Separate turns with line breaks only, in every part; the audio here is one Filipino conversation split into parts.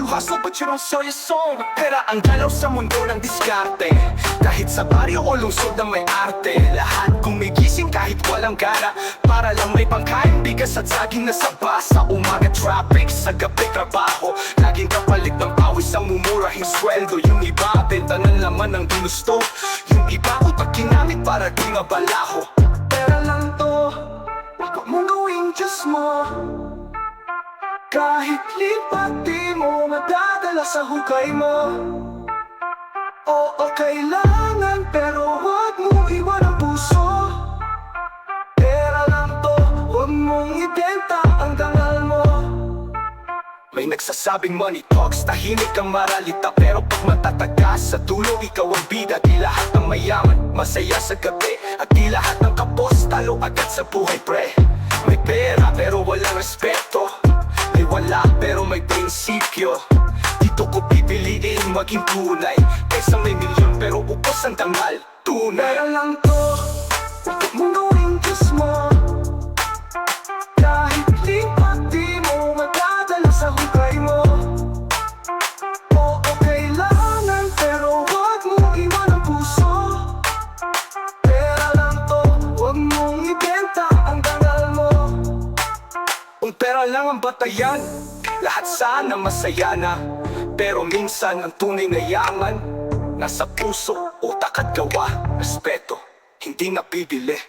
hustle but you don't sell your soul. Pera ang galaw sa mundo ng diskarte. Kahit sa baryo o lungsod na may arte, lahat gumigising kahit walang gana, para lang may pangkain, bigas at saging na saba. Sa umaga traffic, sa gabi trabaho, laging kapalit ng pawis ang mumurahing sweldo. Yung iba, benta ng laman ng ginusto, yung iba utak ginamit para di mabalaho. Pera lang to, huwag mong gawing Diyos mo. Kahit lipat di mo madadala sa hukay mo. Oo, kailangan pero huwag mo iwan ang puso. Pera lang to, huwag mong ibenta ang dangal mo. May nagsasabing money talks, tahimik ang maralita, pero pag matatagas sa dulo, ikaw ang bida. Di lahat ng mayaman masaya sa gabi, at di lahat ng kapos talo agad sa buhay, pre. May pera pero walang respeto, may wala pero may prinsipyo. Dito ko pipiliin maging tunay, kaysa may milyon pero upos ang dangal. Tunay. Pera lang to, huwag mong gawing Diyos mo. Kahit lipat di mo madadala sa hukay mo. Oo, kailangan pero huwag mong iwan ang puso. Pera lang to, huwag mong ibenta ang dangal mo. Kung pera lang ang batayan, lahat sana masaya na. Pero minsan ang tunay na yaman nasa puso, utak at gawa. Respeto, hindi napibili.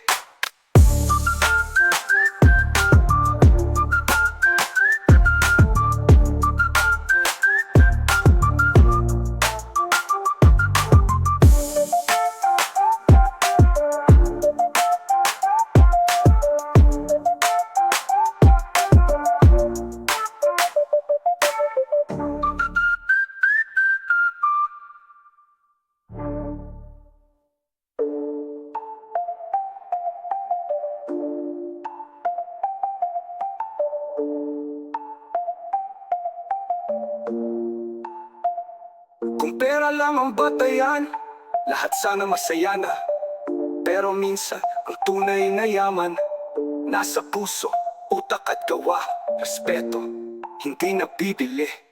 Kung pera lang ang batayan, lahat sana masaya na. Pero minsan, ang tunay na yaman nasa puso, utak at gawa. Respeto, hindi napibili.